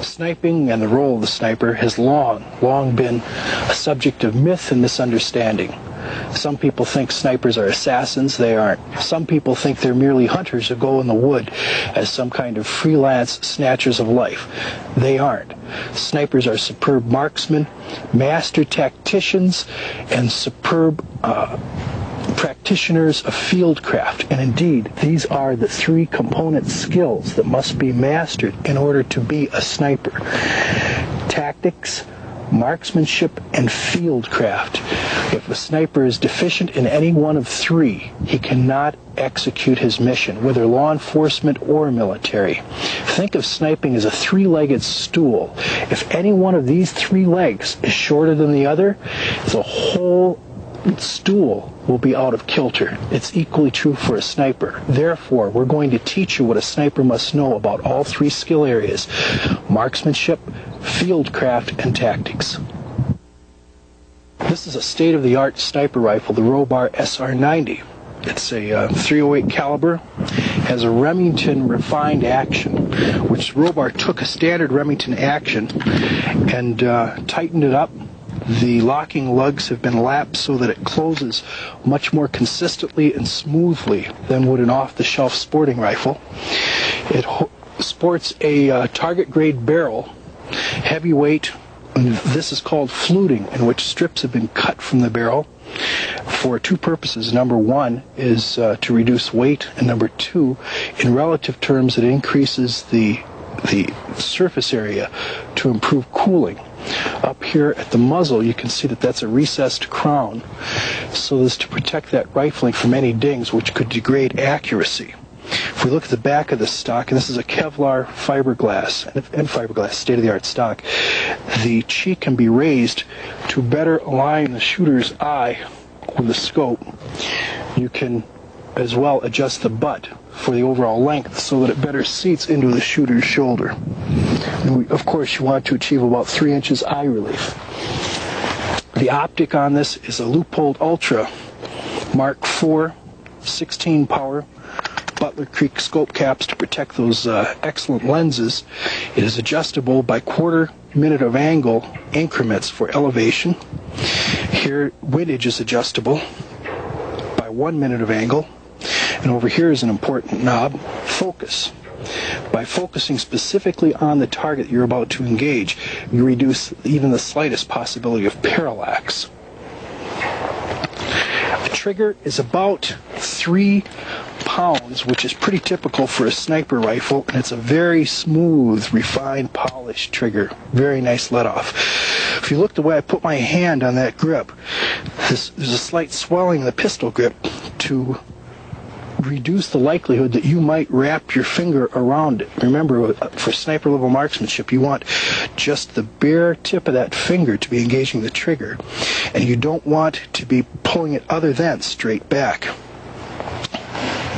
Sniping and the role of the sniper has long been a subject of myth and misunderstanding. Some people think snipers are assassins. They aren't. Some people think they're merely hunters who go in the wood as some kind of freelance snatchers of life. They aren't. Snipers are superb marksmen, master tacticians, and superb practitioners of fieldcraft. And indeed, these are the three component skills that must be mastered in order to be a sniper: tactics, marksmanship, and fieldcraft. If a sniper is deficient in any one of three, he cannot execute his mission, whether law enforcement or military. Think of sniping as a three-legged stool. If any one of these three legs is shorter than the other, the whole stool will be out of kilter. It's equally true for a sniper. Therefore, we're going to teach you what a sniper must know about all three skill areas: marksmanship, fieldcraft, and tactics. This is a state-of-the-art sniper rifle, the Robar SR90. It's a .308 caliber, has a Remington refined action, which Robar took a standard Remington action and tightened it up. The locking lugs have been lapped so that it closes much more consistently and smoothly than would an off-the-shelf sporting rifle. It sports a target-grade barrel, heavyweight. This is called fluting, in which strips have been cut from the barrel for two purposes. Number one is to reduce weight, and number two, in relative terms, it increases the surface area to improve cooling. Up here at the muzzle, you can see that that's a recessed crown, so as to protect that rifling from any dings which could degrade accuracy. If we look at the back of the stock, and this is a Kevlar fiberglass, and fiberglass, state-of-the-art stock, the cheek can be raised to better align the shooter's eye with the scope. You can as well adjust the butt for the overall length so that it better seats into the shooter's shoulder. And of course, you want to achieve about 3 inches eye relief. The optic on this is a Leupold Ultra Mark IV 16 power Butler Creek scope caps to protect those excellent lenses. It is adjustable by quarter minute of angle increments for elevation. Here, windage is adjustable by 1 minute of angle. And over here is an important knob, focus. By focusing specifically on the target you're about to engage, you reduce even the slightest possibility of parallax. The trigger is about 3 pounds, which is pretty typical for a sniper rifle, and it's a very smooth, refined, polished trigger. Very nice let-off. If you look the way I put my hand on that grip, there's a slight swelling in the pistol grip to reduce the likelihood that you might wrap your finger around it. Remember, for sniper level marksmanship, you want just the bare tip of that finger to be engaging the trigger, and you don't want to be pulling it other than straight back.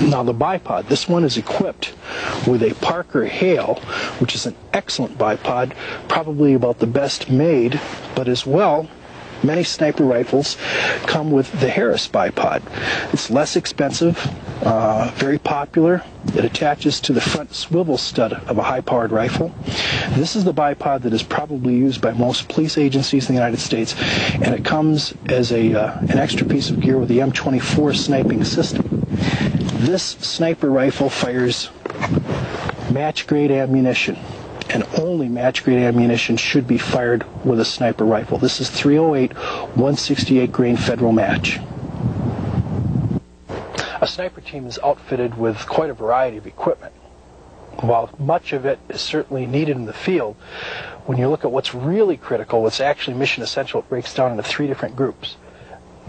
Now the bipod, this one is equipped with a Parker Hale, which is an excellent bipod, probably about the best made, but as well, many sniper rifles come with the Harris bipod. It's less expensive, very popular. It attaches to the front swivel stud of a high-powered rifle. This is the bipod that is probably used by most police agencies in the United States, and it comes as an extra piece of gear with the M24 sniping system. This sniper rifle fires match-grade ammunition, and only match-grade ammunition should be fired with a sniper rifle. This is .308 168 grain Federal match. A sniper team is outfitted with quite a variety of equipment. While much of it is certainly needed in the field, when you look at what's really critical, what's actually mission essential, it breaks down into 3 different groups: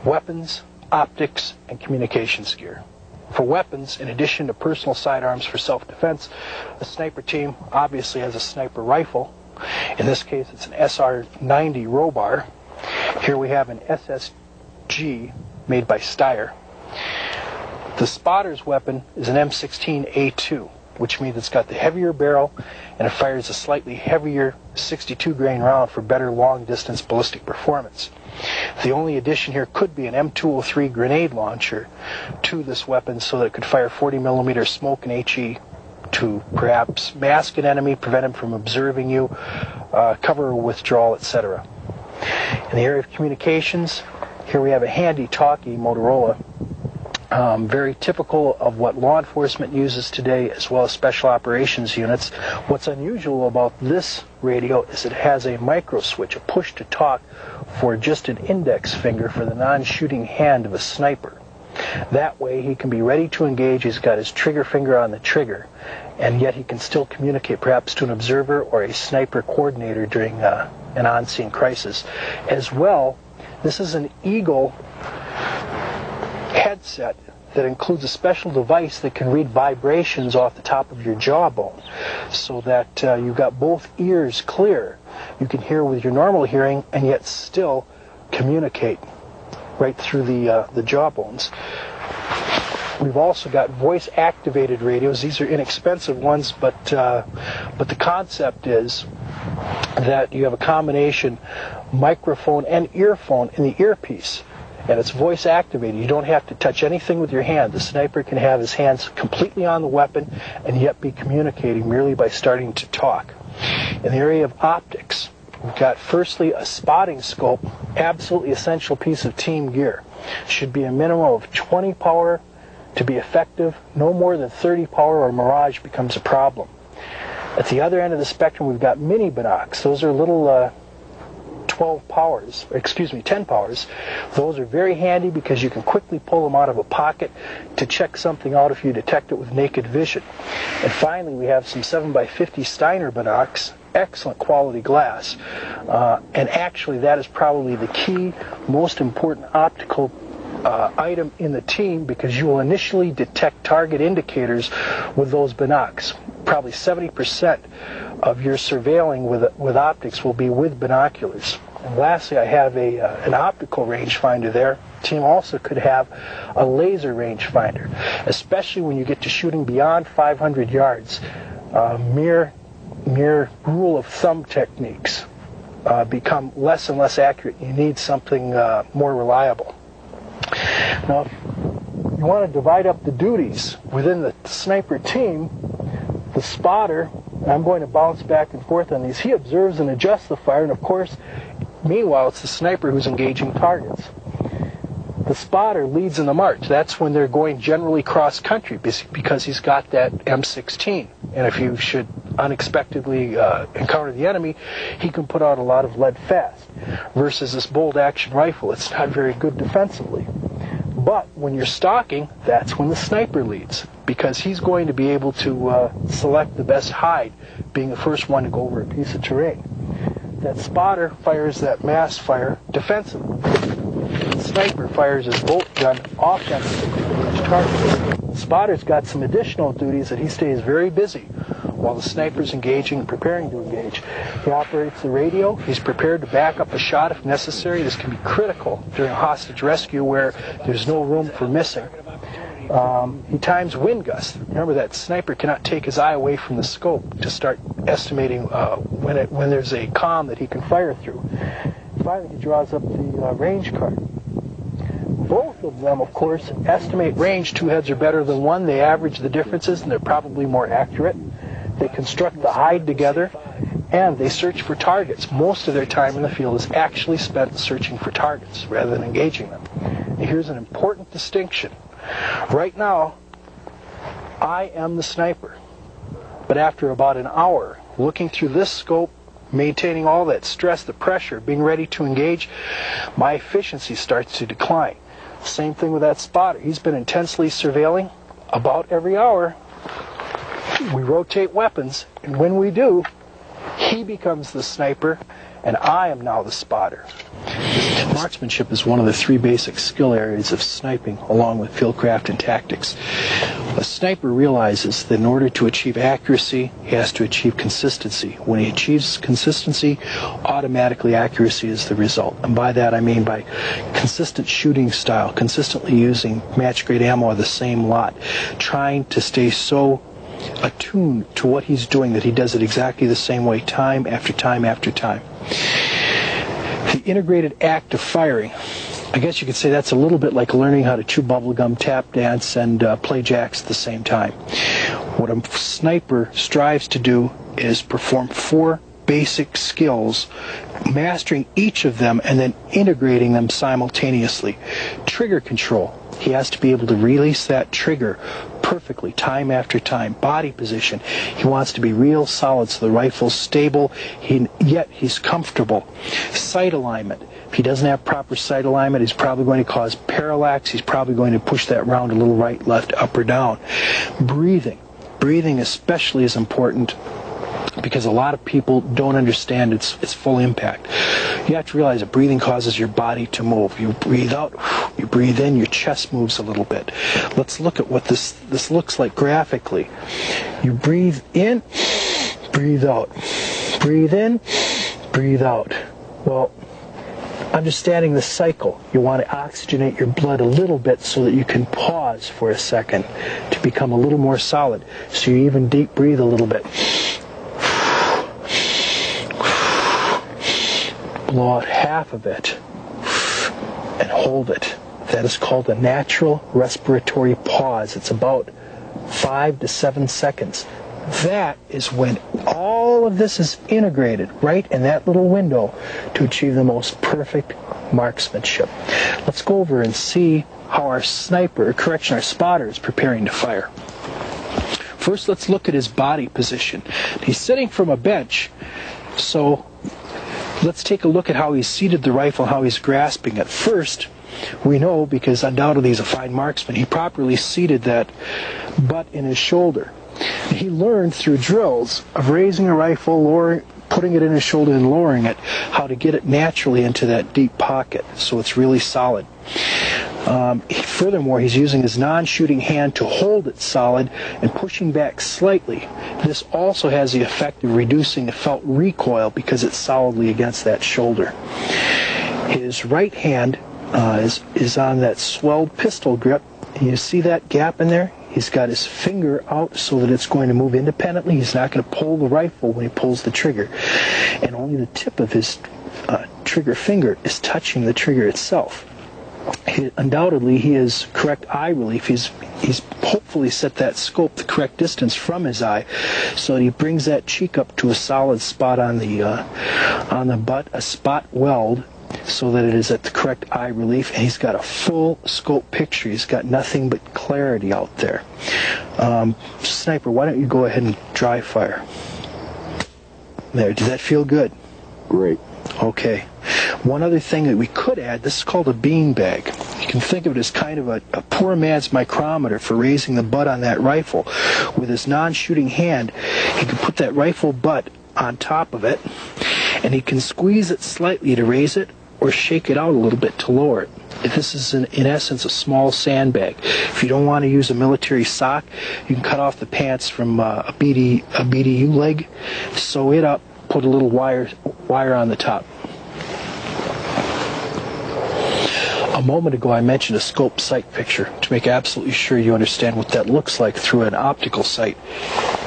weapons, optics, and communications gear. For weapons, in addition to personal sidearms for self-defense, a sniper team obviously has a sniper rifle. In this case, it's an SR90 Robar. Here we have an SSG made by Steyr. The spotter's weapon is an M16A2, which means it's got the heavier barrel and it fires a slightly heavier 62 grain round for better long-distance ballistic performance. The only addition here could be an M203 grenade launcher to this weapon so that it could fire 40mm smoke and HE to perhaps mask an enemy, prevent him from observing you, cover a withdrawal, etc. In the area of communications, here we have a handy talkie Motorola, very typical of what law enforcement uses today, as well as special operations units. What's unusual about this radio is it has a micro switch, a push to talk for just an index finger for the non-shooting hand of a sniper. That way he can be ready to engage. He's got his trigger finger on the trigger, and yet he can still communicate perhaps to an observer or a sniper coordinator during an on-scene crisis. As well, this is an Eagle headset that includes a special device that can read vibrations off the top of your jawbone, so that you've got both ears clear. You can hear with your normal hearing and yet still communicate right through the jawbones. We've also got voice-activated radios. These are inexpensive ones, but the concept is that you have a combination microphone and earphone in the earpiece, and it's voice activated. You don't have to touch anything with your hand. The sniper can have his hands completely on the weapon and yet be communicating merely by starting to talk. In the area of optics, we've got firstly a spotting scope, absolutely essential piece of team gear. Should be a minimum of 20 power to be effective. No more than 30 power or mirage becomes a problem. At the other end of the spectrum, we've got mini binocs. Those are little 10 powers. Those are very handy because you can quickly pull them out of a pocket to check something out if you detect it with naked vision. And finally, we have some 7x50 Steiner binocs, excellent quality glass, and actually that is probably the key, most important optical item in the team, because you will initially detect target indicators with those binocs. Probably 70% of your surveilling with optics will be with binoculars. And lastly, I have an optical rangefinder there. The team also could have a laser rangefinder, especially when you get to shooting beyond 500 yards. Mere rule of thumb techniques become less and less accurate. You need something more reliable. Now, you want to divide up the duties within the sniper team. The spotter, I'm going to bounce back and forth on these, he observes and adjusts the fire, and of course, meanwhile, it's the sniper who's engaging targets. The spotter leads in the march. That's when they're going generally cross-country, because he's got that M16. And if you should unexpectedly encounter the enemy, he can put out a lot of lead fast. Versus this bolt-action rifle, it's not very good defensively. But when you're stalking, that's when the sniper leads, because he's going to be able to select the best hide, being the first one to go over a piece of terrain. That spotter fires that mass fire defensively. The sniper fires his bolt gun offensively to each target. The spotter's got some additional duties that he stays very busy while the sniper's engaging and preparing to engage. He operates the radio. He's prepared to back up a shot if necessary. This can be critical during a hostage rescue where there's no room for missing. He times wind gusts. Remember, that sniper cannot take his eye away from the scope to start estimating when there's a calm that he can fire through. Finally, he draws up the range card. Both of them, of course, estimate range. Two heads are better than one. They average the differences, and they're probably more accurate. They construct the hide together, and they search for targets. Most of their time in the field is actually spent searching for targets rather than engaging them. And here's an important distinction. Right now, I am the sniper. But after about an hour, looking through this scope, maintaining all that stress, the pressure, being ready to engage, my efficiency starts to decline. Same thing with that spotter. He's been intensely surveilling. About every hour, we rotate weapons, and when we do, he becomes the sniper, and I am now the spotter. Marksmanship is one of the three basic skill areas of sniping, along with fieldcraft and tactics. A sniper realizes that in order to achieve accuracy, he has to achieve consistency. When he achieves consistency, automatically accuracy is the result. And by that I mean by consistent shooting style, consistently using match-grade ammo of the same lot, trying to stay so attuned to what he's doing that he does it exactly the same way time after time after time. The integrated act of firing, I guess you could say that's a little bit like learning how to chew bubblegum, tap dance, and play jacks at the same time. What a sniper strives to do is perform 4 basic skills, mastering each of them and then integrating them simultaneously. Trigger control. He has to be able to release that trigger perfectly, time after time. Body position. He wants to be real solid so the rifle's stable, yet he's comfortable. Sight alignment. If he doesn't have proper sight alignment, he's probably going to cause parallax. He's probably going to push that round a little right, left, up, or down. Breathing. Breathing especially is important, because a lot of people don't understand its full impact. You have to realize that breathing causes your body to move. You breathe out, you breathe in, your chest moves a little bit. Let's look at what this looks like graphically. You breathe in, breathe out. Breathe in, breathe out. Well, understanding the cycle, you want to oxygenate your blood a little bit so that you can pause for a second to become a little more solid. So you even deep breathe a little bit. Blow out half of it and hold it. That is called a natural respiratory pause. It's about 5 to 7 seconds. That is when all of this is integrated right in that little window to achieve the most perfect marksmanship. Let's go over and see how our our spotter is preparing to fire. First, let's look at his body position. He's sitting from a bench, so let's take a look at how he's seated the rifle, how he's grasping it. First, we know, because undoubtedly he's a fine marksman, he properly seated that butt in his shoulder. He learned through drills of raising a rifle, putting it in his shoulder and lowering it, how to get it naturally into that deep pocket so it's really solid. Furthermore, he's using his non-shooting hand to hold it solid and pushing back slightly. This also has the effect of reducing the felt recoil because it's solidly against that shoulder. His right hand is on that swelled pistol grip. You see that gap in there? He's got his finger out so that it's going to move independently. He's not going to pull the rifle when he pulls the trigger. And only the tip of his trigger finger is touching the trigger itself. Undoubtedly, he has correct eye relief. He's hopefully set that scope the correct distance from his eye, so that he brings that cheek up to a solid spot on the butt, a spot weld, so that it is at the correct eye relief, and he's got a full scope picture. He's got nothing but clarity out there. Sniper, why don't you go ahead and dry fire? There, did that feel good? Great. Okay. One other thing that we could add, this is called a bean bag. You can think of it as kind of a poor man's micrometer for raising the butt on that rifle. With his non-shooting hand, he can put that rifle butt on top of it, and he can squeeze it slightly to raise it or shake it out a little bit to lower it. This is, in essence, a small sandbag. If you don't want to use a military sock, you can cut off the pants from a BDU leg, sew it up, put a little wire on the top. A moment ago I mentioned a scope sight picture to make absolutely sure you understand what that looks like through an optical sight.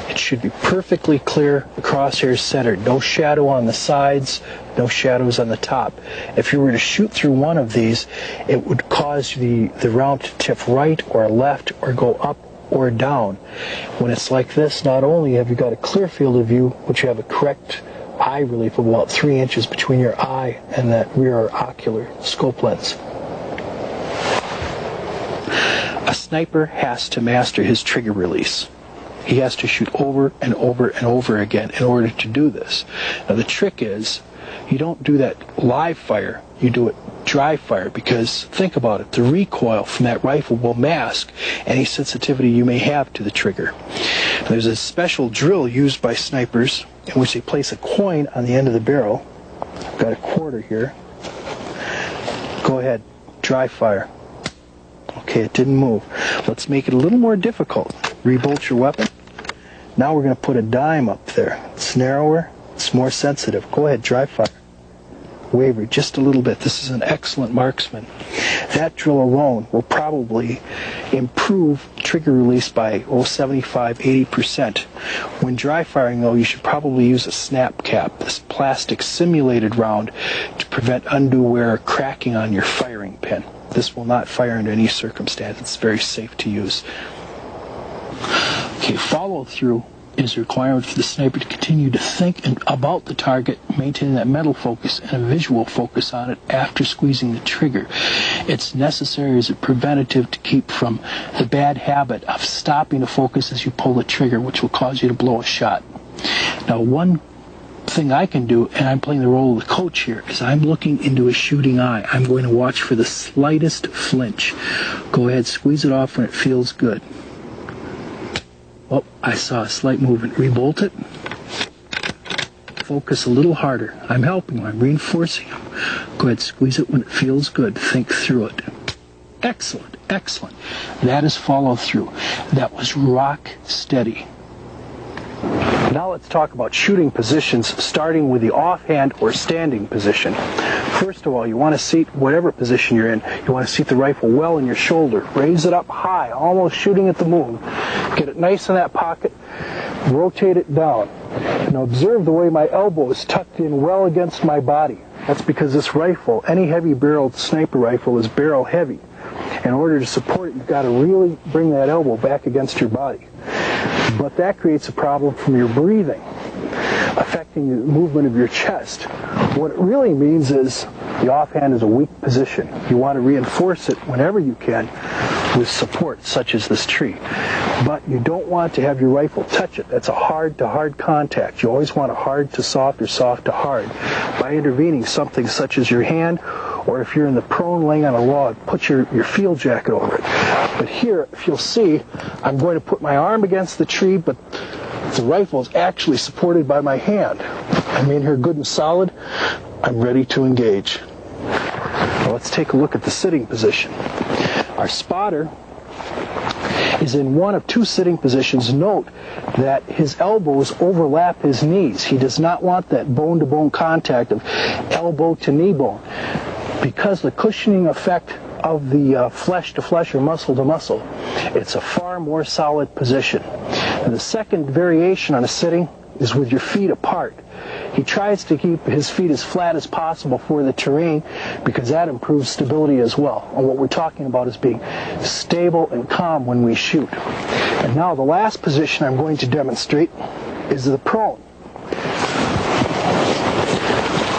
It should be perfectly clear, the crosshairs centered, no shadow on the sides, no shadows on the top. If you were to shoot through one of these, it would cause the round to tip right or left or go up or down. When it's like this, not only have you got a clear field of view, but you have a correct eye relief of about 3 inches between your eye and that rear ocular scope lens. A sniper has to master his trigger release. He has to shoot over and over and over again in order to do this. Now the trick is, you don't do that live fire, you do it dry fire, because think about it, the recoil from that rifle will mask any sensitivity you may have to the trigger. Now, there's a special drill used by snipers in which they place a coin on the end of the barrel. I've got a quarter here. Go ahead, dry fire. Okay, it didn't move. Let's make it a little more difficult. Rebolt your weapon. Now we're going to put a dime up there. It's narrower, it's more sensitive. Go ahead, dry fire. Waver just a little bit. This is an excellent marksman. That drill alone will probably improve trigger release by 75-80%. When dry firing, though, you should probably use a snap cap, this plastic simulated round, to prevent undue wear or cracking on your firing pin. This will not fire under any circumstance. It's very safe to use. Okay, follow through is a requirement for the sniper to continue to think about the target, maintaining that mental focus and a visual focus on it after squeezing the trigger. It's necessary as a preventative to keep from the bad habit of stopping the focus as you pull the trigger, which will cause you to blow a shot. Now, one thing I can do, and I'm playing the role of the coach here, is I'm looking into a shooting eye. I'm going to watch for the slightest flinch. Go ahead, squeeze it off when it feels good. Oh, I saw a slight movement. Rebolt it. Focus a little harder. I'm helping him. I'm reinforcing him. Go ahead, squeeze it when it feels good. Think through it. Excellent, excellent. That is follow through. That was rock steady. Now let's talk about shooting positions, starting with the offhand or standing position. First of all, you want to seat whatever position you're in. You want to seat the rifle well in your shoulder. Raise it up high, almost shooting at the moon. Get it nice in that pocket. Rotate it down. Now observe the way my elbow is tucked in well against my body. That's because this rifle, any heavy-barreled sniper rifle, is barrel heavy. In order to support it, you've got to really bring that elbow back against your body. But that creates a problem from your breathing, affecting the movement of your chest. What it really means is the offhand is a weak position. You want to reinforce it whenever you can with support, such as this tree. But you don't want to have your rifle touch it. That's a hard-to-hard contact. You always want a hard to soft or soft to hard. By intervening something such as your hand, or if you're in the prone laying on a log, put your field jacket over it. But here, if you'll see, I'm going to put my arm against the tree, but the rifle is actually supported by my hand. I'm in here good and solid. I'm ready to engage. Now let's take a look at the sitting position. Our spotter is in one of two sitting positions. Note that his elbows overlap his knees. He does not want that bone-to-bone contact of elbow to knee bone, because the cushioning effect of the flesh to flesh or muscle to muscle, it's a far more solid position. And the second variation on a sitting is with your feet apart. He tries to keep his feet as flat as possible for the terrain because that improves stability as well. And what we're talking about is being stable and calm when we shoot. And now the last position I'm going to demonstrate is the prone,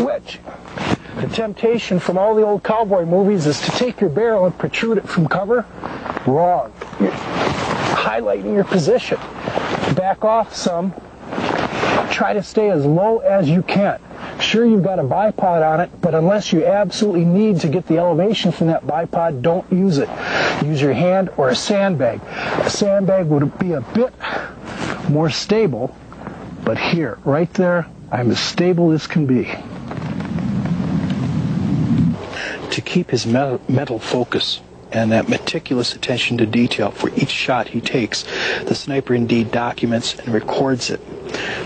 which the temptation from all the old cowboy movies is to take your barrel and protrude it from cover. Wrong. You're highlighting your position. Back off some. Try to stay as low as you can. Sure, you've got a bipod on it, but unless you absolutely need to get the elevation from that bipod, don't use it. Use your hand or a sandbag. A sandbag would be a bit more stable, but here, right there, I'm as stable as can be. To keep his mental focus and that meticulous attention to detail for each shot he takes, the sniper indeed documents and records it.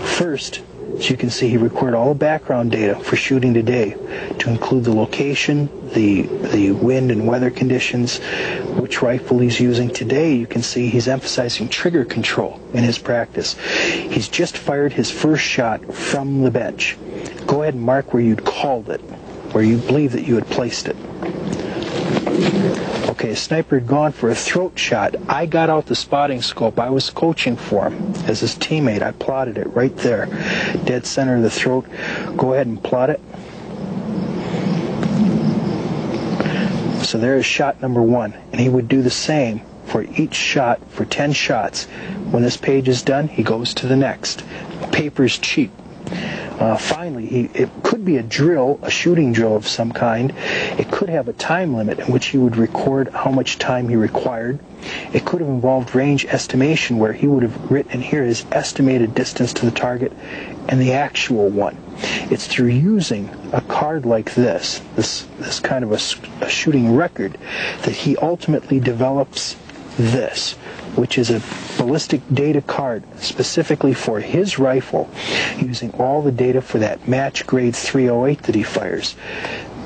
First, as you can see, he recorded all the background data for shooting today, to include the location, the wind and weather conditions, which rifle he's using. Today, you can see he's emphasizing trigger control in his practice. He's just fired his first shot from the bench. Go ahead and mark where you'd called it, where you believe that you had placed it. Okay, a sniper had gone for a throat shot. I got out the spotting scope. I was coaching for him as his teammate. I plotted it right there, dead center of the throat. Go ahead and plot it. So there's shot number one, and he would do the same for each shot for 10 shots. When this page is done, he goes to the next. Paper's cheap. Finally, it could be a drill, a shooting drill of some kind. It could have a time limit in which he would record how much time he required. It could have involved range estimation, where he would have written here his estimated distance to the target and the actual one. It's through using a card like this kind of a shooting record, that he ultimately develops this, which is a ballistic data card specifically for his rifle, using all the data for that match grade 308 that he fires.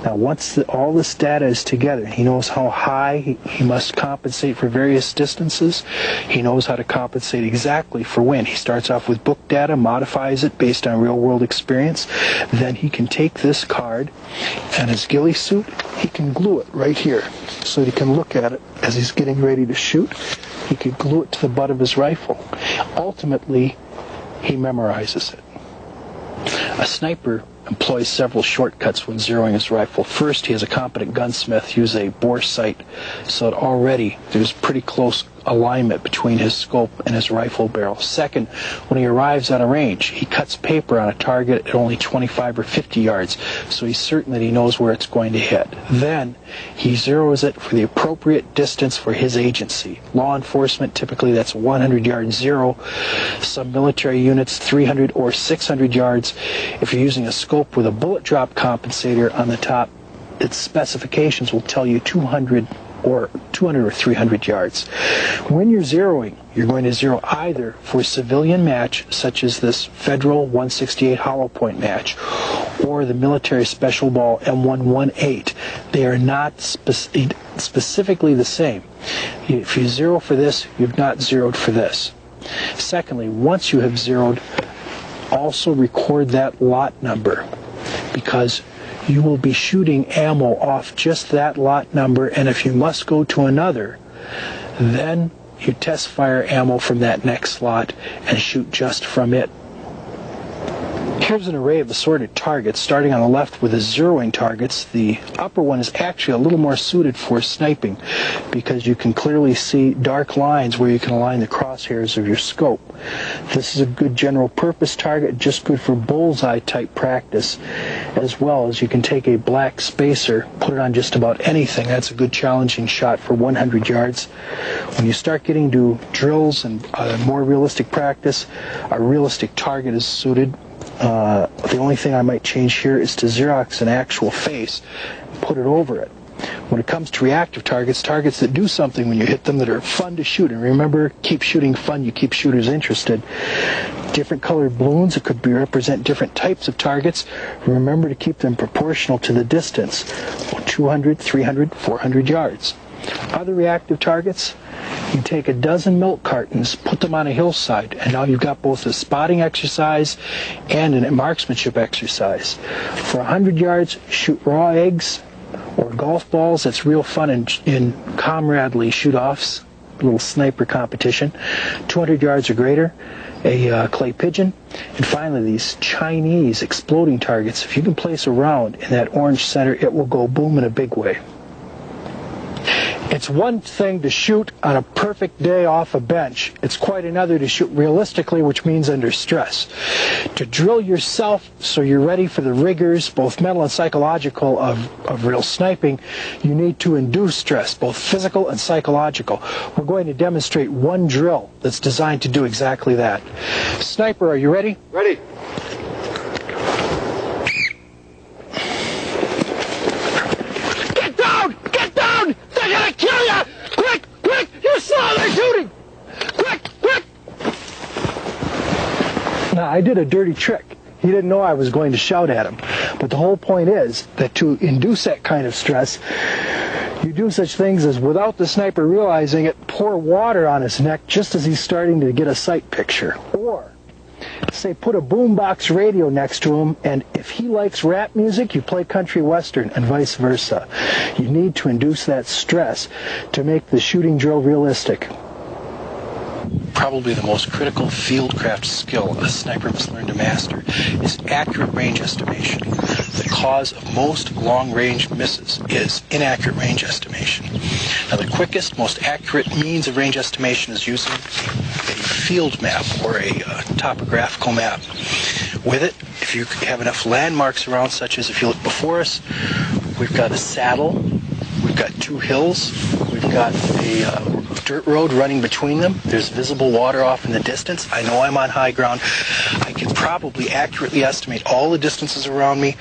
Now, once all this data is together, he knows how high he must compensate for various distances. He knows how to compensate exactly for wind. He starts off with book data, modifies it based on real-world experience. Then he can take this card and his ghillie suit, he can glue it right here so he can look at it as he's getting ready to shoot. He could glue it to the butt of his rifle. Ultimately, he memorizes it. A sniper employs several shortcuts when zeroing his rifle. First, he has a competent gunsmith use a bore sight so that already there's pretty close alignment between his scope and his rifle barrel. Second, when he arrives on a range, he cuts paper on a target at only 25 or 50 yards, so he's certain that he knows where it's going to hit. Then, he zeroes it for the appropriate distance for his agency. Law enforcement, typically that's 100-yard zero. Some military units, 300 or 600 yards. If you're using a scope with a bullet drop compensator on the top, its specifications will tell you 200 or 300 yards. When you're zeroing, you're going to zero either for civilian match, such as this Federal 168 hollow point match, or the military special ball M118. They are not specifically the same. If you zero for this, you've not zeroed for this. Secondly, once you have zeroed, also record that lot number, because you will be shooting ammo off just that lot number, and if you must go to another, then you test fire ammo from that next slot and shoot just from it. Here's an array of assorted targets, starting on the left with the zeroing targets. The upper one is actually a little more suited for sniping because you can clearly see dark lines where you can align the crosshairs of your scope. This is a good general purpose target, just good for bullseye type practice, as well as you can take a black spacer, put it on just about anything. That's a good challenging shot for 100 yards. When you start getting to drills and more realistic practice, a realistic target is suited. The only thing I might change here is to Xerox an actual face and put it over it. When it comes to reactive targets, targets that do something when you hit them, that are fun to shoot, and remember, keep shooting fun, you keep shooters interested. Different colored balloons, it could represent different types of targets. Remember to keep them proportional to the distance, 200, 300, 400 yards. Other reactive targets, you take a dozen milk cartons, put them on a hillside, and now you've got both a spotting exercise and a marksmanship exercise. For 100 yards, shoot raw eggs or golf balls. That's real fun in comradely shoot-offs, a little sniper competition. 200 yards or greater, a clay pigeon. And finally, these Chinese exploding targets. If you can place a round in that orange center, it will go boom in a big way. It's one thing to shoot on a perfect day off a bench. It's quite another to shoot realistically, which means under stress. To drill yourself so you're ready for the rigors, both mental and psychological, of real sniping, you need to induce stress, both physical and psychological. We're going to demonstrate one drill that's designed to do exactly that. Sniper, are you ready? Ready. They're gonna kill you! Quick! Quick! You saw they're shooting! Quick! Quick! Now, I did a dirty trick. He didn't know I was going to shout at him. But the whole point is that to induce that kind of stress, you do such things as, without the sniper realizing it, pour water on his neck just as he's starting to get a sight picture. Or, say, put a boombox radio next to him, and if he likes rap music, you play country western, and vice versa. You need to induce that stress to make the shooting drill realistic. Probably the most critical fieldcraft skill a sniper must learn to master is accurate range estimation. The cause of most long-range misses is inaccurate range estimation. Now, the quickest, most accurate means of range estimation is using a field map or a topographical map. With it, if you have enough landmarks around, such as if you look before us, we've got a saddle, we've got two hills, we've got a dirt road running between them, there's visible water off in the distance. I know I'm on high ground. I can probably accurately estimate all the distances around me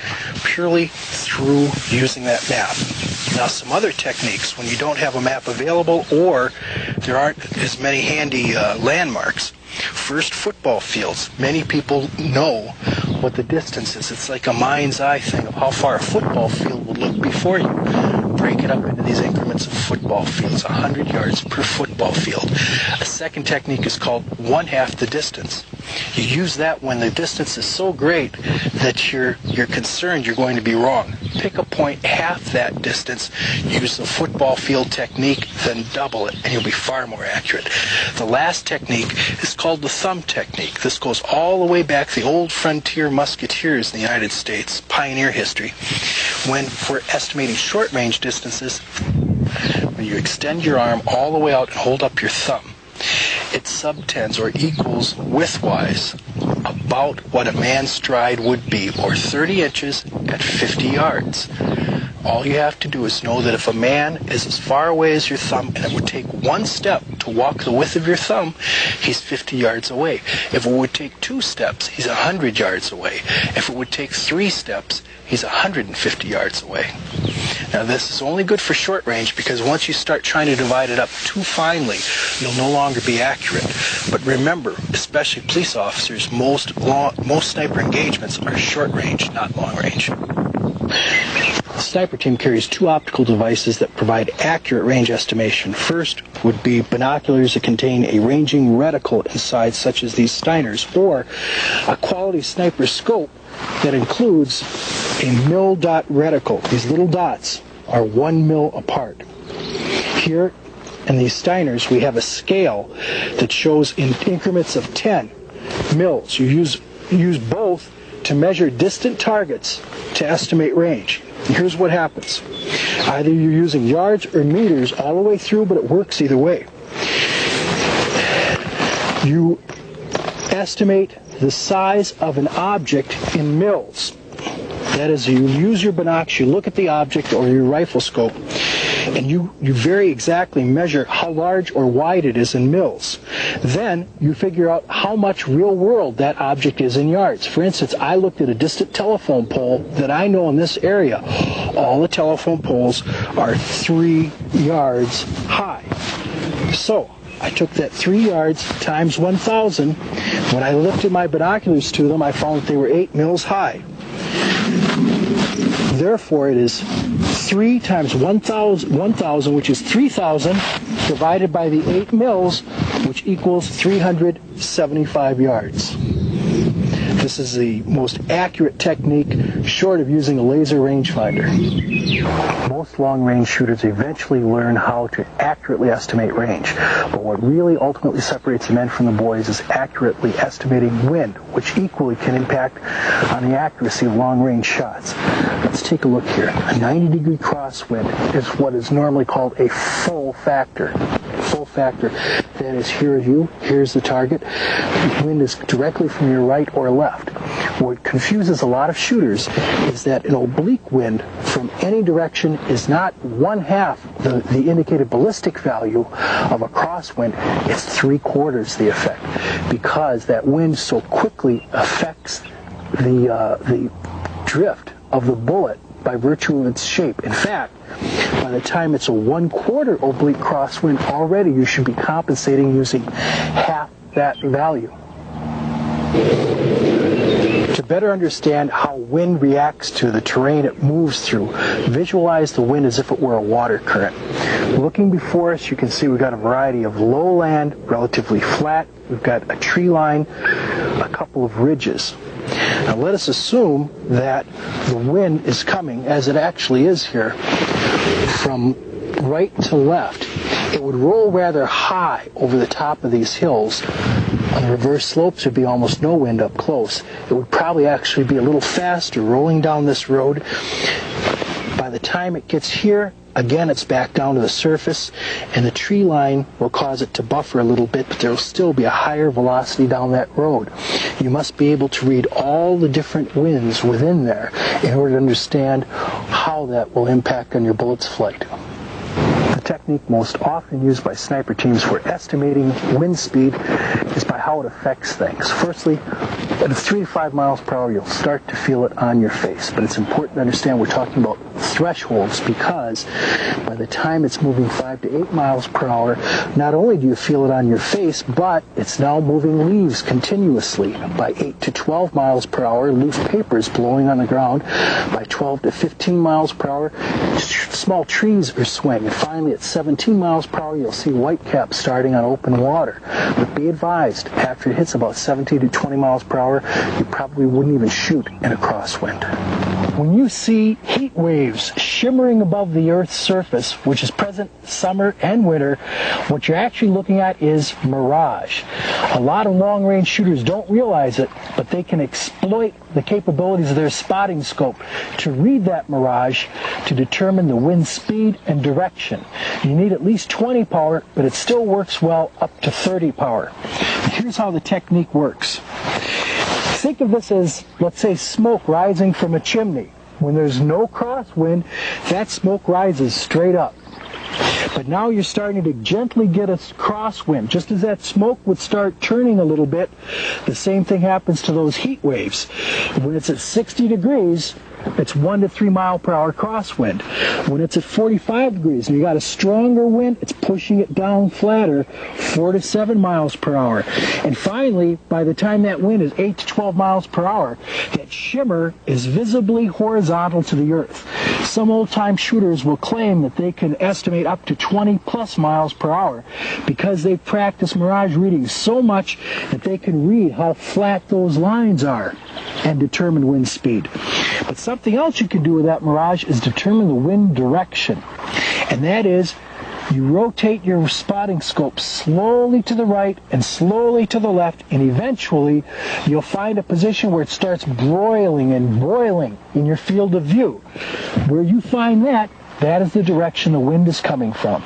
purely through using that map. Now, some other techniques, when you don't have a map available or there aren't as many handy landmarks. First, football fields. Many people know what the distance is. It's like a mind's eye thing of how far a football field will look before you. Break it up into these increments of football fields, 100 yards per football field. A second technique is called 1/2 the distance. You use that when the distance is so great that you're concerned you're going to be wrong. Pick a point half that distance, use the football field technique, then double it, and you'll be far more accurate. The last technique is called the thumb technique. This goes all the way back to the old frontier musketeers in the United States, pioneer history, when for estimating short-range distances, when you extend your arm all the way out and hold up your thumb, it subtends or equals widthwise about what a man's stride would be, or 30 inches at 50 yards. All you have to do is know that if a man is as far away as your thumb and it would take one step to walk the width of your thumb, he's 50 yards away. If it would take 2 steps, he's 100 yards away. If it would take 3 steps, he's 150 yards away. Now this is only good for short range, because once you start trying to divide it up too finely, you'll no longer be accurate. But remember, especially police officers, most sniper engagements are short range, not long range. The sniper team carries 2 optical devices that provide accurate range estimation. First would be binoculars that contain a ranging reticle inside, such as these Steiners, or a quality sniper scope that includes a mil-dot reticle. These little dots are 1 mil apart. Here in these Steiners, we have a scale that shows in increments of 10 mils. You use both to measure distant targets to estimate range. And here's what happens. Either you're using yards or meters all the way through, but it works either way. You estimate the size of an object in mils. That is, you use your binoculars, you look at the object or your rifle scope, and you very exactly measure how large or wide it is in mils. Then you figure out how much real world that object is in yards. For instance, I looked at a distant telephone pole that I know in this area. All the telephone poles are 3 yards high. So I took that 3 yards times 1,000. When I lifted my binoculars to them, I found that they were 8 mils high. Therefore, it is 3 times 1,000, which is 3,000, divided by the 8 mils, which equals 375 yards. This is the most accurate technique, short of using a laser rangefinder. Most long-range shooters eventually learn how to accurately estimate range, but what really ultimately separates the men from the boys is accurately estimating wind, which equally can impact on the accuracy of long-range shots. Let's take a look here. A 90-degree crosswind is what is normally called a full factor. Full factor. That is, here's the target. The wind is directly from your right or left. What confuses a lot of shooters is that an oblique wind from any direction is not 1/2 the indicated ballistic value of a crosswind. It's 3/4 the effect, because that wind so quickly affects the drift of the bullet by virtue of its shape. In fact, by the time it's a 1/4 oblique crosswind, already you should be compensating using half that value. To better understand how wind reacts to the terrain it moves through, visualize the wind as if it were a water current. Looking before us, you can see we've got a variety of lowland, relatively flat. We've got a tree line, a couple of ridges. Now let us assume that the wind is coming, as it actually is here, from right to left. It would roll rather high over the top of these hills. On the reverse slopes, there'd be almost no wind up close. It would probably actually be a little faster rolling down this road. By the time it gets here, again, it's back down to the surface, and the tree line will cause it to buffer a little bit, but there will still be a higher velocity down that road. You must be able to read all the different winds within there in order to understand how that will impact on your bullet's flight. The technique most often used by sniper teams for estimating wind speed is by how it affects things. Firstly, at 3 to 5 miles per hour, you'll start to feel it on your face, but it's important to understand we're talking about thresholds, because by the time it's moving 5 to 8 miles per hour, not only do you feel it on your face, but it's now moving leaves continuously. By 8 to 12 miles per hour, loose paper is blowing on the ground. By 12 to 15 miles per hour, small trees are swaying. And finally, at 17 miles per hour, you'll see whitecaps starting on open water. But be advised, after it hits about 17 to 20 miles per hour, you probably wouldn't even shoot in a crosswind. When you see heat waves shimmering above the Earth's surface, which is present summer and winter, what you're actually looking at is mirage. A lot of long-range shooters don't realize it, but they can exploit the capabilities of their spotting scope to read that mirage to determine the wind speed and direction. You need at least 20 power, but it still works well up to 30 power. Here's how the technique works. Think of this as, let's say, smoke rising from a chimney. When there's no crosswind, that smoke rises straight up. But now you're starting to gently get a crosswind. Just as that smoke would start turning a little bit, the same thing happens to those heat waves. When it's at 60 degrees, it's 1 to 3 mile per hour crosswind. When it's at 45 degrees and you got a stronger wind, it's pushing it down flatter, 4 to 7 miles per hour. And finally, by the time that wind is 8 to 12 miles per hour, that shimmer is visibly horizontal to the earth. Some old-time shooters will claim that they can estimate up to 20 plus miles per hour because they've practiced mirage readings so much that they can read how flat those lines are and determine wind speed. But something else you can do with that mirage is determine the wind direction. And that is, you rotate your spotting scope slowly to the right and slowly to the left, and eventually you'll find a position where it starts broiling and boiling in your field of view. Where you find that, that is the direction the wind is coming from.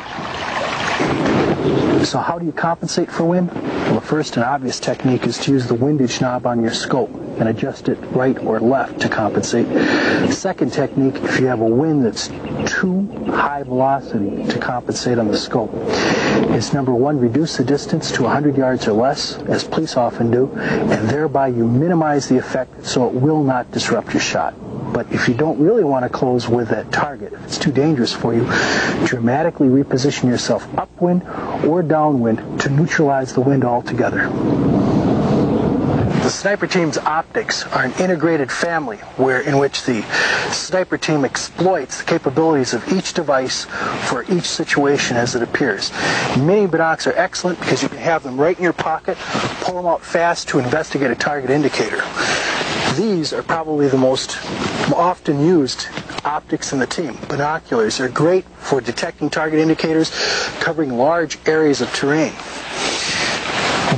So how do you compensate for wind? Well, the first and obvious technique is to use the windage knob on your scope and adjust it right or left to compensate. The second technique, if you have a wind that's too high velocity to compensate on the scope, is number one, reduce the distance to 100 yards or less, as police often do, and thereby you minimize the effect so it will not disrupt your shot. But if you don't really want to close with that target, if it's too dangerous for you, dramatically reposition yourself upwind or downwind to neutralize the wind altogether. The sniper team's optics are an integrated family in which the sniper team exploits the capabilities of each device for each situation as it appears. Mini binocs are excellent because you can have them right in your pocket, pull them out fast to investigate a target indicator. These are probably the most often used optics in the team. Binoculars are great for detecting target indicators covering large areas of terrain.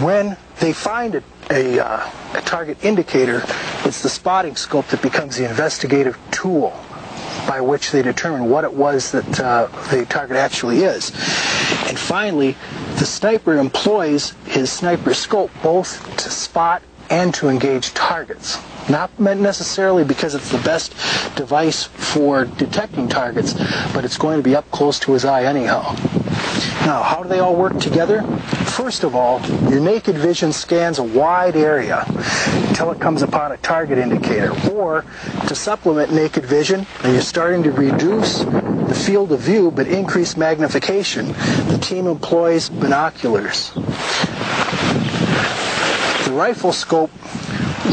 When they find a target indicator, it's the spotting scope that becomes the investigative tool by which they determine what it was that the target actually is. And finally, the sniper employs his sniper scope both to spot and to engage targets. Not meant necessarily because it's the best device for detecting targets, but it's going to be up close to his eye anyhow. Now, how do they all work together? First of all, your naked vision scans a wide area until it comes upon a target indicator. Or, to supplement naked vision, and you're starting to reduce the field of view but increase magnification, the team employs binoculars. The rifle scope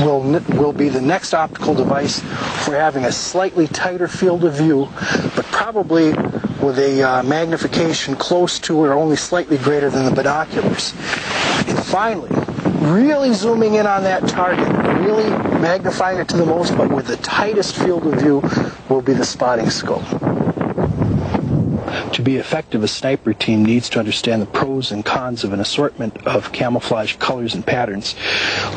will be the next optical device for having a slightly tighter field of view, but probably with a magnification close to or only slightly greater than the binoculars. And finally, really zooming in on that target, really magnifying it to the most, but with the tightest field of view, will be the spotting scope. To be effective, a sniper team needs to understand the pros and cons of an assortment of camouflage colors and patterns.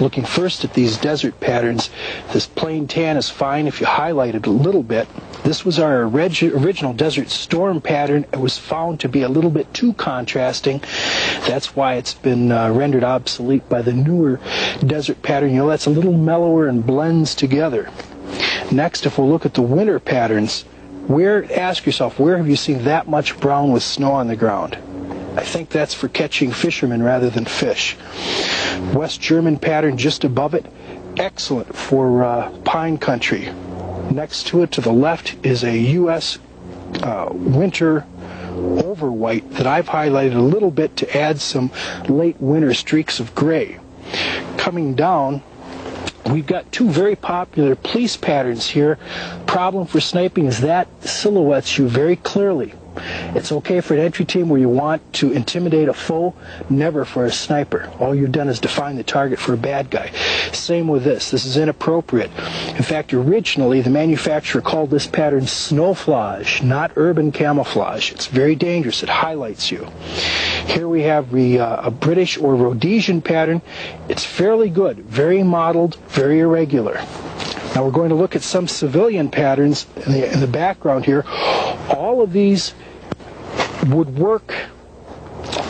Looking first at these desert patterns, this plain tan is fine if you highlight it a little bit. This was our original Desert Storm pattern. It was found to be a little bit too contrasting. That's why it's been rendered obsolete by the newer desert pattern. You know, that's a little mellower and blends together. Next, if we'll look at the winter patterns, ask yourself, where have you seen that much brown with snow on the ground? I think that's for catching fishermen rather than fish. West German pattern just above it, excellent for pine country. Next to it, to the left, is a U.S. winter over white that I've highlighted a little bit to add some late winter streaks of gray. Coming down, we've got two very popular police patterns here. Problem for sniping is that silhouettes you very clearly. It's okay for an entry team where you want to intimidate a foe, never for a sniper. All you've done is define the target for a bad guy. Same with this. This is inappropriate. In fact, originally the manufacturer called this pattern snowflage, not urban camouflage. It's very dangerous. It highlights you. Here we have a British or Rhodesian pattern. It's fairly good, very modeled, very irregular. Now we're going to look at some civilian patterns in the background here. All of these would work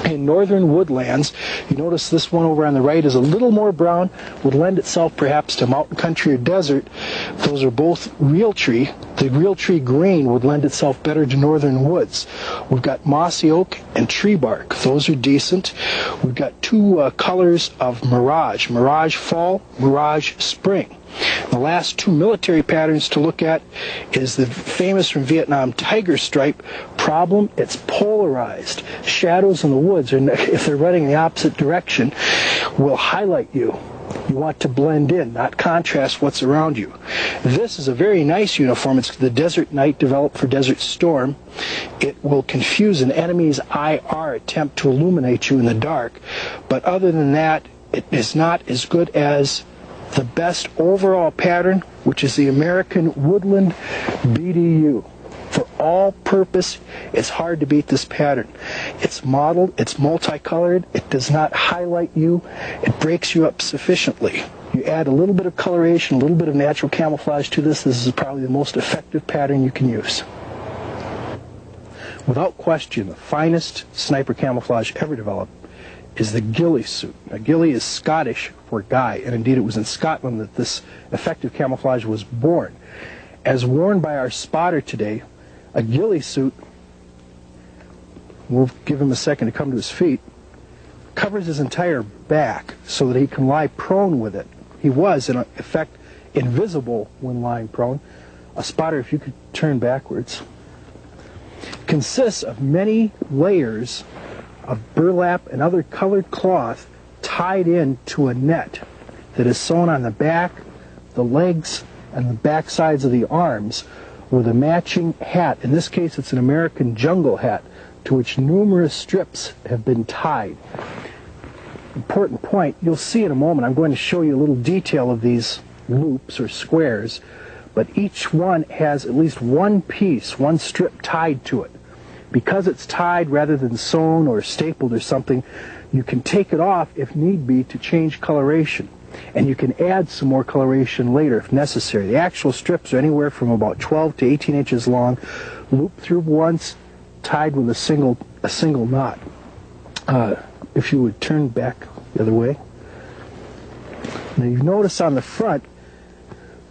in northern woodlands. You notice this one over on the right is a little more brown, would lend itself perhaps to mountain country or desert. Those are both realtree. The realtree green would lend itself better to northern woods. We've got mossy oak and tree bark. Those are decent. We've got two colors of mirage. Mirage fall, mirage spring. The last two military patterns to look at is the famous from Vietnam tiger stripe. Problem, it's polarized. Shadows in the woods, if they're running in the opposite direction, will highlight you. You want to blend in, not contrast what's around you. This is a very nice uniform. It's the Desert Night developed for Desert Storm. It will confuse an enemy's IR attempt to illuminate you in the dark. But other than that, it is not as good as the best overall pattern, which is the American Woodland BDU. For all purpose, it's hard to beat this pattern. It's modeled, it's multicolored, it does not highlight you, it breaks you up sufficiently. You add a little bit of coloration, a little bit of natural camouflage to this. This is probably the most effective pattern you can use. Without question, the finest sniper camouflage ever developed is the ghillie suit. Now, ghillie is Scottish for guy, and indeed it was in Scotland that this effective camouflage was born. As worn by our spotter today, a ghillie suit, we'll give him a second to come to his feet, covers his entire back so that he can lie prone with it. He was, in effect, invisible when lying prone. A spotter, if you could turn backwards, consists of many layers of burlap and other colored cloth tied into a net that is sewn on the back, the legs, and the back sides of the arms with a matching hat. In this case, it's an American jungle hat to which numerous strips have been tied. Important point, you'll see in a moment, I'm going to show you a little detail of these loops or squares, but each one has at least one piece, one strip tied to it. Because it's tied rather than sewn or stapled or something, you can take it off if need be to change coloration. And you can add some more coloration later if necessary. The actual strips are anywhere from about 12 to 18 inches long, looped through once, tied with a single knot. If you would turn back the other way. Now you notice on the front,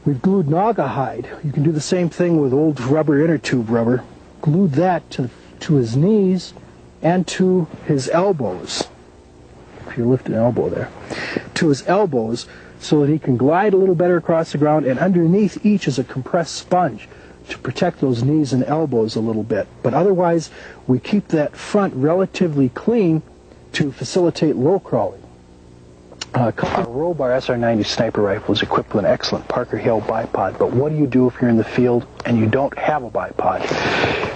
we've glued naga hide. You can do the same thing with old rubber inner tube rubber. Glued that to his knees and to his elbows. If you lift an elbow there. To his elbows so that he can glide a little better across the ground, and underneath each is a compressed sponge to protect those knees and elbows a little bit. But otherwise, we keep that front relatively clean to facilitate low crawling. Our Robar SR90 sniper rifle is equipped with an excellent Parker Hale bipod, but what do you do if you're in the field and you don't have a bipod?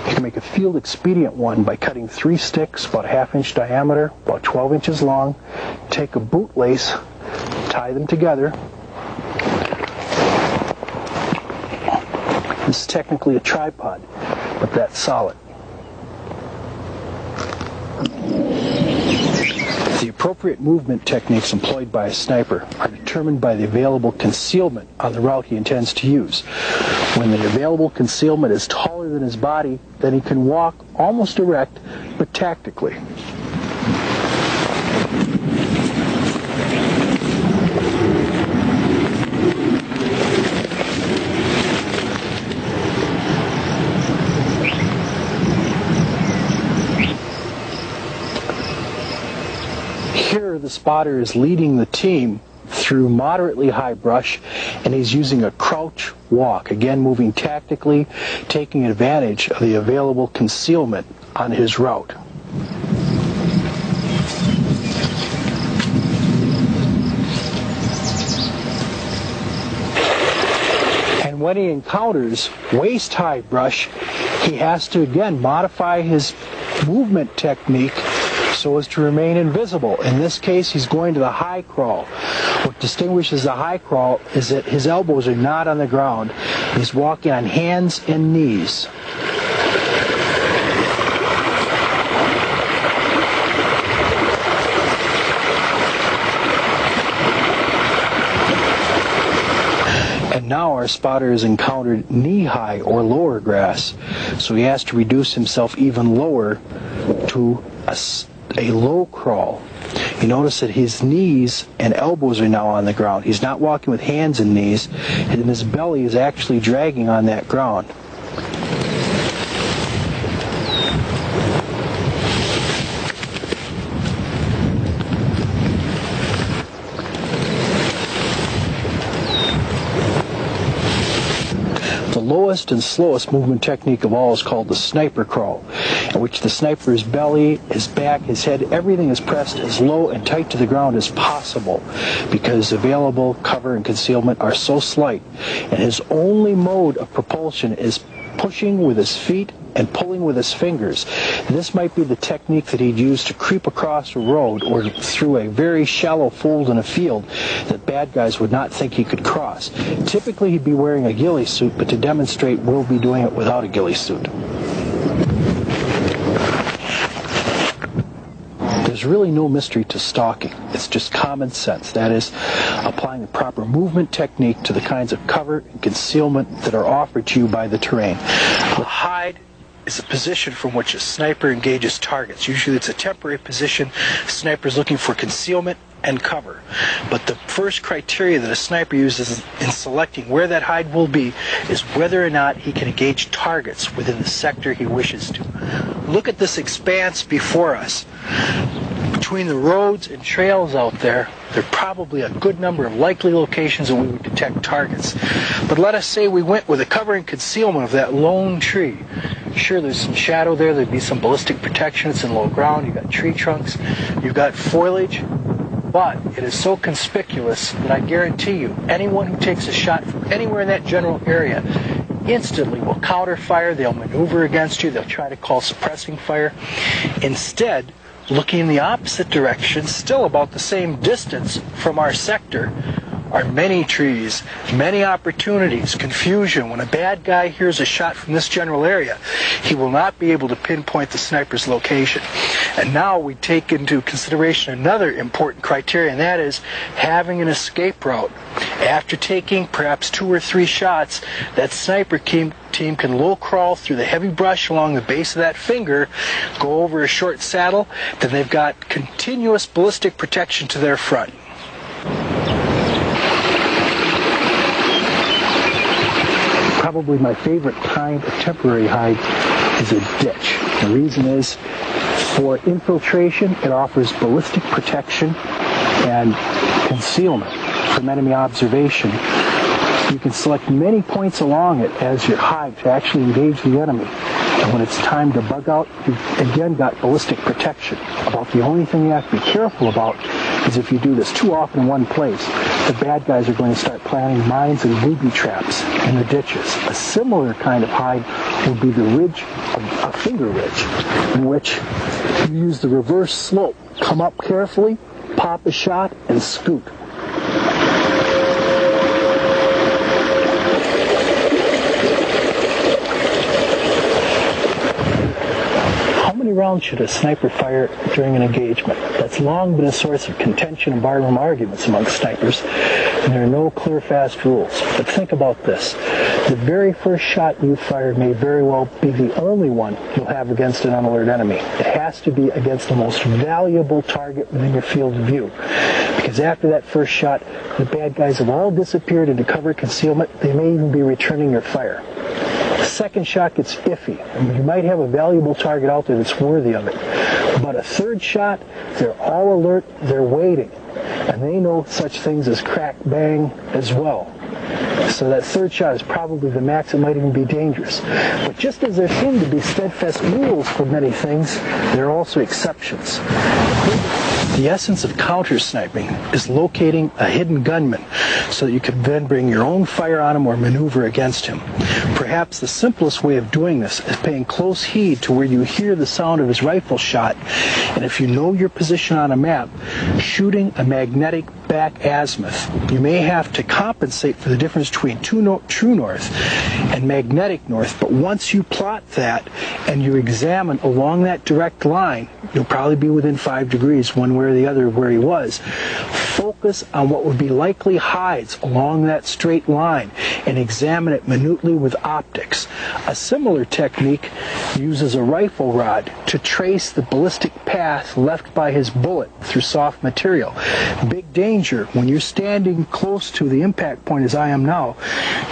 You can make a field expedient one by cutting 3 sticks about a ½ inch diameter, about 12 inches long, take a bootlace, tie them together. This is technically a tripod, but that's solid. The appropriate movement techniques employed by a sniper are determined by the available concealment on the route he intends to use. When the available concealment is taller than his body, then he can walk almost erect, but tactically. Here, the spotter is leading the team through moderately high brush, and he's using a crouch walk, again moving tactically, taking advantage of the available concealment on his route. And when he encounters waist-high brush, he has to again modify his movement technique so as to remain invisible. In this case, he's going to the high crawl. What distinguishes the high crawl is that his elbows are not on the ground. He's walking on hands and knees. And now our spotter has encountered knee-high or lower grass, so he has to reduce himself even lower to a low crawl. You notice that his knees and elbows are now on the ground. He's not walking with hands and knees, and his belly is actually dragging on that ground. The lowest and slowest movement technique of all is called the sniper crawl, in which the sniper's belly, his back, his head, everything is pressed as low and tight to the ground as possible, because available cover and concealment are so slight, and his only mode of propulsion is pushing with his feet and pulling with his fingers. This might be the technique that he'd use to creep across a road or through a very shallow fold in a field that bad guys would not think he could cross. Typically he'd be wearing a ghillie suit, but to demonstrate, we'll be doing it without a ghillie suit. There's really no mystery to stalking. It's just common sense. That is, applying the proper movement technique to the kinds of cover and concealment that are offered to you by the terrain. The hide is a position from which a sniper engages targets. Usually it's a temporary position. The sniper is looking for concealment and cover. But the first criteria that a sniper uses in selecting where that hide will be is whether or not he can engage targets within the sector he wishes to. Look at this expanse before us. Between the roads and trails out there, there are probably a good number of likely locations that we would detect targets. But let us say we went with the cover and concealment of that lone tree. Sure, there's some shadow there, there'd be some ballistic protection, it's in low ground, you've got tree trunks, you've got foliage, but it is so conspicuous that I guarantee you, anyone who takes a shot from anywhere in that general area instantly will counter fire, they'll maneuver against you, they'll try to call suppressing fire. Instead, looking in the opposite direction, still about the same distance from our sector, are many trees, many opportunities, confusion. When a bad guy hears a shot from this general area, he will not be able to pinpoint the sniper's location. And now we take into consideration another important criteria, and that is having an escape route. After taking perhaps 2 or 3 shots, that sniper team can low crawl through the heavy brush along the base of that finger, go over a short saddle, then they've got continuous ballistic protection to their front. Probably my favorite kind of temporary hide is a ditch. The reason is, for infiltration, it offers ballistic protection and concealment from enemy observation. You can select many points along it as your hide to actually engage the enemy. And when it's time to bug out, you've again got ballistic protection. About the only thing you have to be careful about is if you do this too often in one place, the bad guys are going to start planting mines and booby traps in the ditches. A similar kind of hide would be the ridge, a finger ridge, in which you use the reverse slope. Come up carefully, pop a shot, and scoot. How many rounds should a sniper fire during an engagement? That's long been a source of contention and barroom arguments among snipers, and there are no clear, fast rules. But think about this. The very first shot you fired may very well be the only one you'll have against an unalert enemy. It has to be against the most valuable target within your field of view, because after that first shot, the bad guys have all disappeared into cover concealment. They may even be returning your fire. The second shot gets iffy. I mean, you might have a valuable target out there that's worthy of it. But a third shot, they're all alert, they're waiting. and they know such things as crack, bang as well. So that third shot is probably the max. It might even be dangerous. But just as there seem to be steadfast rules for many things, there are also exceptions. The essence of counter-sniping is locating a hidden gunman so that you can then bring your own fire on him or maneuver against him. Perhaps the simplest way of doing this is paying close heed to where you hear the sound of his rifle shot, and if you know your position on a map, shooting a magnetic back azimuth. You may have to compensate for the difference between true north and magnetic north, but once you plot that and you examine along that direct line, you'll probably be within 5 degrees one way or the other of where he was. Focus on what would be likely hides along that straight line and examine it minutely with optics. A similar technique uses a rifle rod to trace the ballistic path left by his bullet through soft material. Big danger when you're standing close to the impact point as I am now,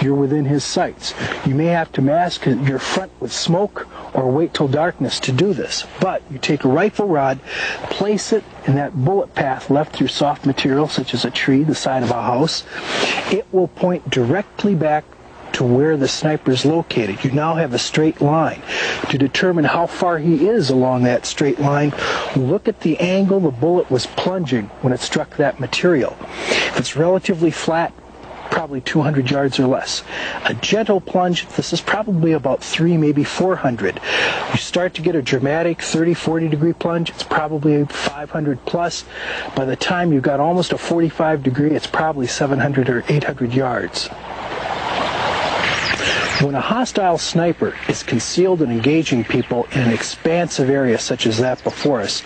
you're within his sights. You may have to mask your front with smoke or wait till darkness to do this. But you take a rifle rod, place it in that bullet path left through soft material such as a tree, the side of a house. It will point directly back to where the sniper is located. You now have a straight line. To determine how far he is along that straight line, look at the angle the bullet was plunging when it struck that material. If it's relatively flat, probably 200 yards or less. A gentle plunge, this is probably about 3, maybe 400. You start to get a dramatic 30, 40 degree plunge, it's probably 500 plus. By the time you've got almost a 45 degree, it's probably 700 or 800 yards. When a hostile sniper is concealed and engaging people in an expansive area such as that before us,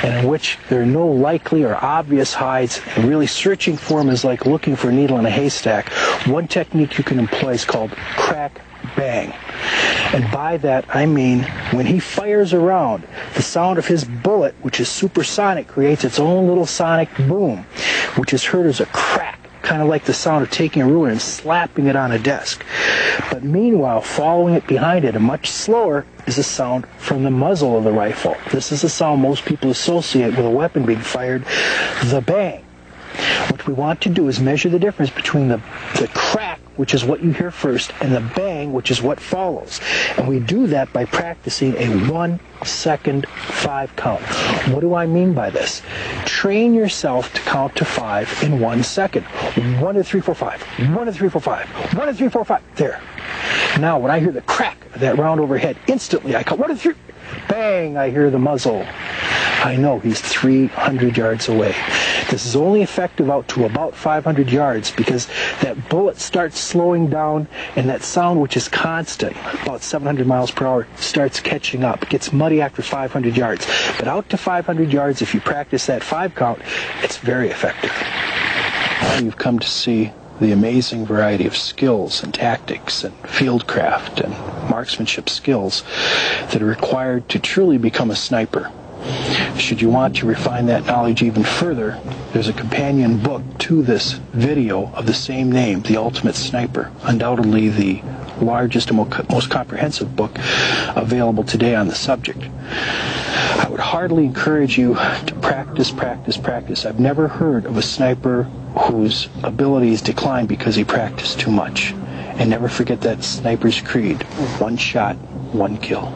and in which there are no likely or obvious hides, and really searching for them is like looking for a needle in a haystack, one technique you can employ is called crack bang. And by that I mean when he fires around, the sound of his bullet, which is supersonic, creates its own little sonic boom, which is heard as a crack, kind of like the sound of taking a ruler and slapping it on a desk. But meanwhile, following it behind it, and much slower, is a sound from the muzzle of the rifle. This is the sound most people associate with a weapon being fired, the bang. What we want to do is measure the difference between the crack, which is what you hear first, and the bang, which is what follows. And we do that by practicing a 1 second 5 count. What do I mean by this? Train yourself to count to 5 in 1 second. 1, 2, 3, 4, 5. 1, 2, 3, 4, 5. 1, 2, 3, 4, 5. There. Now, when I hear the crack of that round overhead, instantly I count 1, 2, 3. Bang! I hear the muzzle. I know he's 300 yards away. This is only effective out to about 500 yards because that bullet starts slowing down and that sound, which is constant, about 700 miles per hour, starts catching up. It gets muddy after 500 yards. But out to 500 yards, if you practice that 5 count, it's very effective. You've come to see the amazing variety of skills and tactics and fieldcraft and marksmanship skills that are required to truly become a sniper. Should you want to refine that knowledge even further, there's a companion book to this video of the same name, The Ultimate Sniper, undoubtedly the largest and most comprehensive book available today on the subject. I would heartily encourage you to practice, practice, practice. I've never heard of a sniper whose abilities decline because he practiced too much. And never forget that sniper's creed: 1 shot, 1 kill.